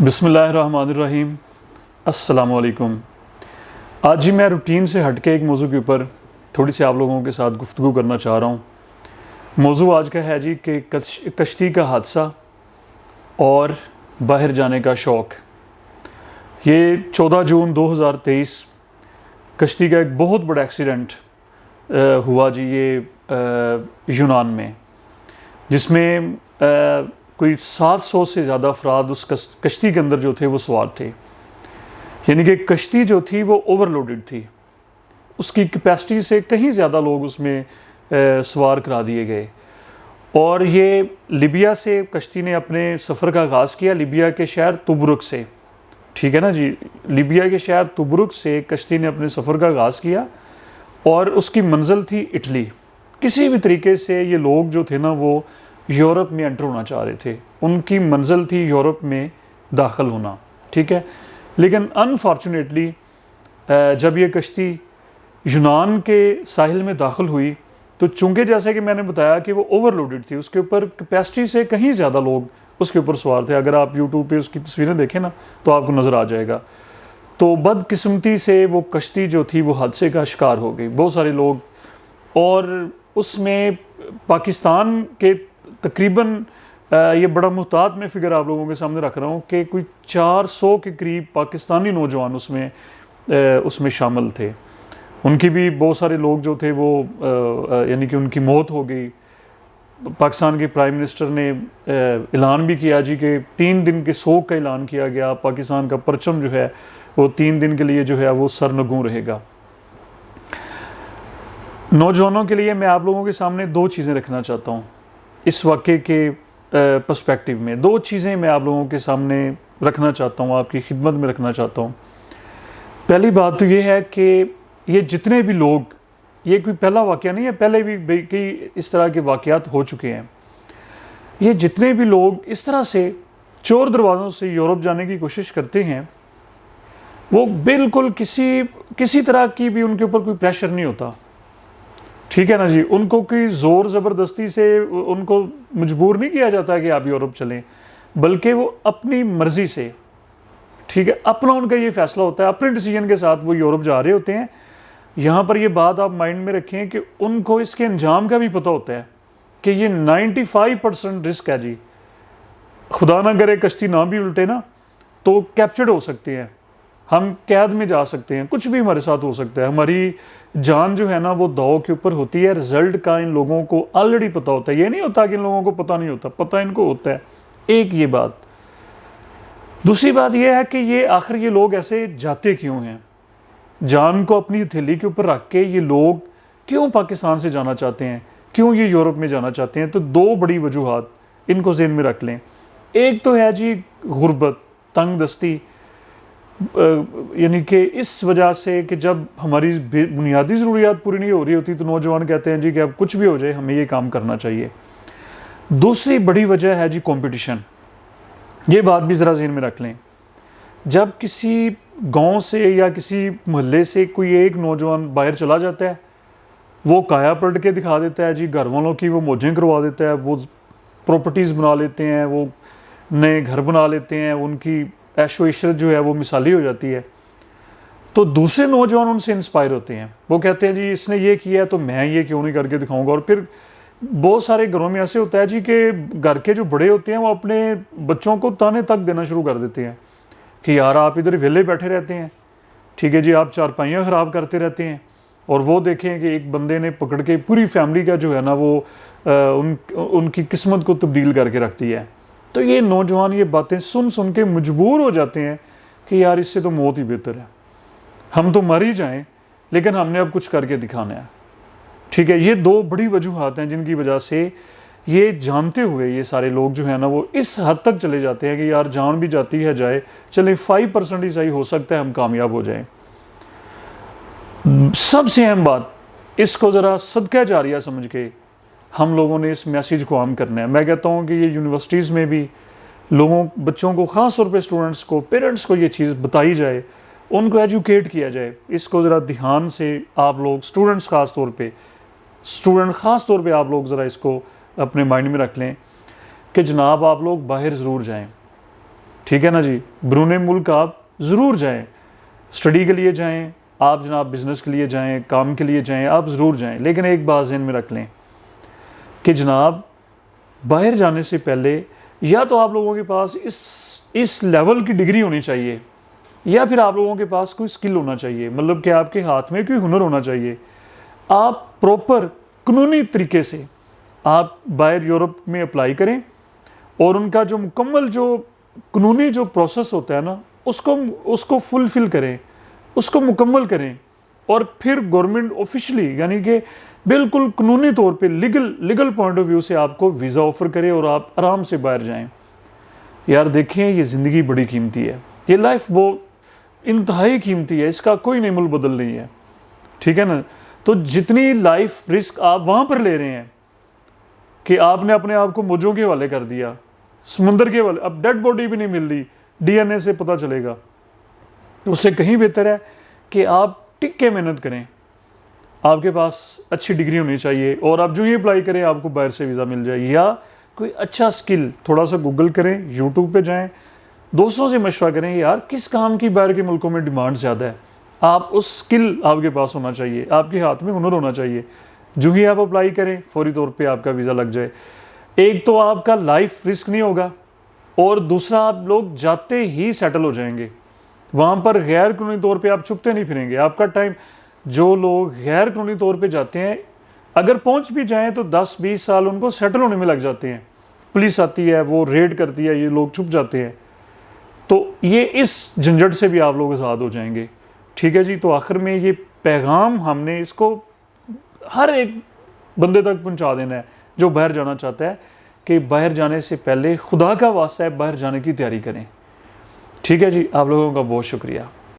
बिस्मिल्लाहिर्रहमानिर्रहीम। अस्सलामुअलैकुम। आज ही मैं रूटीन से हट के एक मौजू के ऊपर थोड़ी सी आप लोगों के साथ गुफ्तगू करना चाह रहा हूँ। मौजू आज का है जी कि कश्ती का हादसा और बाहर जाने का शौक़। ये 14 जून 2023 कश्ती का एक बहुत बड़ा एक्सीडेंट हुआ जी ये यूनान में, जिसमें कोई 700 से ज़्यादा अफराद उस कश्ती के अंदर जो थे वो सवार थे। यानी कि कश्ती जो थी वो ओवरलोडेड थी, उसकी कैपेसिटी से कहीं ज़्यादा लोग उसमें सवार करा दिए गए। और ये लीबिया से कश्ती ने अपने सफ़र का आगाज़ किया, लीबिया के शहर तुब्रुक से। ठीक है ना जी, लीबिया के शहर तुब्रुक से कश्ती ने अपने सफ़र का आगाज़ किया और उसकी मंजिल थी इटली। किसी भी तरीके से ये लोग जो थे ना वो यूरोप में एंटर होना चाह रहे थे, उनकी मंजिल थी यूरोप में दाखिल होना। ठीक है, लेकिन अनफॉर्चुनेटली जब ये कश्ती यूनान के साहिल में दाखिल हुई तो चूँकि जैसे कि मैंने बताया कि वो ओवरलोडेड थी, उसके ऊपर कैपेसिटी से कहीं ज़्यादा लोग उसके ऊपर सवार थे। अगर आप यूट्यूब पे उसकी तस्वीरें देखें ना तो आपको नज़र आ जाएगा। तो बदकिस्मती से वो कश्ती जो थी वो हादसे का शिकार हो गई, बहुत सारे लोग। और उसमें पाकिस्तान के तकरीबन ये बड़ा मुहतात में फिगर आप लोगों के सामने रख रहा हूँ कि कोई 400 के करीब पाकिस्तानी नौजवान उसमें शामिल थे। उनकी भी बहुत सारे लोग जो थे वो यानी कि उनकी मौत हो गई। पाकिस्तान के प्राइम मिनिस्टर ने ऐलान भी किया जी कि 3 दिन के सोग का ऐलान किया गया। पाकिस्तान का परचम जो है वो 3 दिन के लिए जो है वो सरनगू रहेगा। नौजवानों के लिए मैं आप लोगों के सामने 2 चीज़ें रखना चाहता हूँ इस वाक़े के पर्सपेक्टिव में। 2 चीज़ें मैं आप लोगों के सामने रखना चाहता हूँ, आपकी खिदमत में रखना चाहता हूँ। पहली बात तो ये है कि ये जितने भी लोग, ये कोई पहला वाक़या नहीं है, पहले भी कई इस तरह के वाक़यात हो चुके हैं। ये जितने भी लोग इस तरह से चोर दरवाज़ों से यूरोप जाने की कोशिश करते हैं, वो बिल्कुल किसी तरह की भी उनके ऊपर कोई प्रेशर नहीं होता। ठीक है ना जी, उनको कोई ज़ोर ज़बरदस्ती से उनको मजबूर नहीं किया जाता कि आप यूरोप चलें, बल्कि वो अपनी मर्ज़ी से, ठीक है, अपना उनका ये फ़ैसला होता है, अपने डिसीजन के साथ वो यूरोप जा रहे होते हैं। यहाँ पर ये बात आप माइंड में रखें कि उनको इसके अंजाम का भी पता होता है कि ये 95% रिस्क है जी। खुदा ना करे कश्ती ना भी उल्टे ना तो कैप्चर्ड हो सकते हैं, हम कैद में जा सकते हैं, कुछ भी हमारे साथ हो सकता है। हमारी जान जो है ना वो दाव के ऊपर होती है। रिजल्ट का इन लोगों को ऑलरेडी पता होता है। ये नहीं होता कि इन लोगों को पता नहीं होता, पता इनको होता है। एक ये बात। दूसरी बात ये है कि ये आखिर ये लोग ऐसे जाते क्यों हैं? जान को अपनी हथेली के ऊपर रख के ये लोग क्यों पाकिस्तान से जाना चाहते हैं, क्यों ये यूरोप में जाना चाहते हैं? तो 2 बड़ी वजूहात इनको ज़हन में रख लें। एक तो है जी गुर्बत, तंग दस्ती, यानी कि इस वजह से कि जब हमारी बुनियादी ज़रूरियात पूरी नहीं हो रही होती तो नौजवान कहते हैं जी कि अब कुछ भी हो जाए हमें ये काम करना चाहिए। दूसरी बड़ी वजह है जी कंपटीशन। ये बात भी ज़रा ज़हन में रख लें। जब किसी गांव से या किसी मोहल्ले से कोई एक नौजवान बाहर चला जाता है, वो काया पलट के दिखा देता है जी, घर वालों की वो मौजें करवा देता है, वो प्रॉपर्टीज़ बना लेते हैं, वो नए घर बना लेते हैं, उनकी ऐशो इशरत जो है वो मिसाली हो जाती है। तो दूसरे नौजवान उनसे इंस्पायर होते हैं, वो कहते हैं जी इसने ये किया तो मैं ये क्यों नहीं करके दिखाऊंगा। और फिर बहुत सारे घरों में ऐसे होता है जी कि घर के जो बड़े होते हैं वो अपने बच्चों को ताने तक देना शुरू कर देते हैं कि यार आप इधर वेले बैठे रहते हैं, ठीक है जी, आप चारपाइयाँ ख़राब करते रहते हैं। और वो देखें कि एक बंदे ने पकड़ के पूरी फैमिली का जो है ना वो उनकी किस्मत को तब्दील करके रख दिया है। तो ये नौजवान ये बातें सुन सुन के मजबूर हो जाते हैं कि यार इससे तो मौत ही बेहतर है, हम तो मर ही जाएं लेकिन हमने अब कुछ करके दिखाना है। ठीक है, ये 2 बड़ी वजूहात हैं जिनकी वजह से ये जानते हुए ये सारे लोग जो है ना वो इस हद तक चले जाते हैं कि यार जान भी जाती है जाए, चले 5% ही सही, हो सकता है हम कामयाब हो जाएं। सबसे अहम बात, इसको ज़रा सदका जारिया समझ के हम लोगों ने इस मैसेज को आम करना है। मैं कहता हूँ कि ये यूनिवर्सिटीज़ में भी बच्चों को, ख़ास तौर पे स्टूडेंट्स को, पेरेंट्स को ये चीज़ बताई जाए, उनको एजुकेट किया जाए। इसको ज़रा ध्यान से आप लोग स्टूडेंट ख़ास तौर पे आप लोग ज़रा इसको अपने माइंड में रख लें कि जनाब आप लोग बाहर ज़रूर जाएं। ठीक है ना जी। ब्रूनेई मुल्क आप ज़रूर जाएं, स्टडी के लिए जाएं, आप जनाब बिज़नेस के लिए जाएं, काम के लिए जाएं, आप ज़रूर जाएं, लेकिन एक बात ज़हन में रख लें कि जनाब बाहर जाने से पहले या तो आप लोगों के पास इस लेवल की डिग्री होनी चाहिए, या फिर आप लोगों के पास कोई स्किल होना चाहिए, मतलब कि आपके हाथ में कोई हुनर होना चाहिए। आप प्रॉपर कानूनी तरीके से आप बाहर यूरोप में अप्लाई करें और उनका जो मुकम्मल जो कानूनी जो प्रोसेस होता है ना, उसको फुलफ़िल करें, उसको मुकम्मल करें, और फिर गवर्नमेंट ऑफिशियली यानी कि बिल्कुल कानूनी तौर पे लीगल पॉइंट ऑफ व्यू से आपको वीज़ा ऑफ़र करे और आप आराम से बाहर जाएं। यार देखें, ये ज़िंदगी बड़ी कीमती है, ये लाइफ वो इंतहाई कीमती है, इसका कोई नेमुल बदल नहीं है, ठीक है ना। तो जितनी लाइफ रिस्क आप वहाँ पर ले रहे हैं कि आपने अपने आप को मौजों के हवाले कर दिया, समुंदर के हवाले, अब डेड बॉडी भी नहीं मिल रही, DNA से पता चलेगा, तो उससे कहीं बेहतर है कि आप टिक के मेहनत करें। आपके पास अच्छी डिग्री होनी चाहिए और आप जो ही अप्लाई करें आपको बाहर से वीज़ा मिल जाए, या कोई अच्छा स्किल थोड़ा सा गूगल करें, यूट्यूब पे जाएं, दोस्तों से मशवरा करें, यार किस काम की बाहर के मुल्कों में डिमांड ज़्यादा है, आप उस स्किल आपके पास होना चाहिए, आपके हाथ में हुनर होना चाहिए। जो ही आप अप्लाई करें फौरी तौर पे आपका वीज़ा लग जाए। एक तो आपका लाइफ रिस्क नहीं होगा, और दूसरा आप लोग जाते ही सेटल हो जाएंगे वहाँ पर। गैर कानूनी तौर पे आप छुपते नहीं फिरेंगे आपका टाइम। जो लोग गैर कानूनी तौर पे जाते हैं, अगर पहुँच भी जाएँ तो 10-20 साल उनको सेटल होने में लग जाते हैं। पुलिस आती है, वो रेड करती है, ये लोग छुप जाते हैं। तो ये इस झंझट से भी आप लोग आज़ाद हो जाएंगे, ठीक है जी। तो आखिर में ये पैगाम हमने इसको हर एक बंदे तक पहुंचा देना है जो बाहर जाना चाहता है, कि बाहर जाने से पहले खुदा का वास्ता है बाहर जाने की तैयारी करें, ठीक है जी। आप लोगों का बहुत शुक्रिया।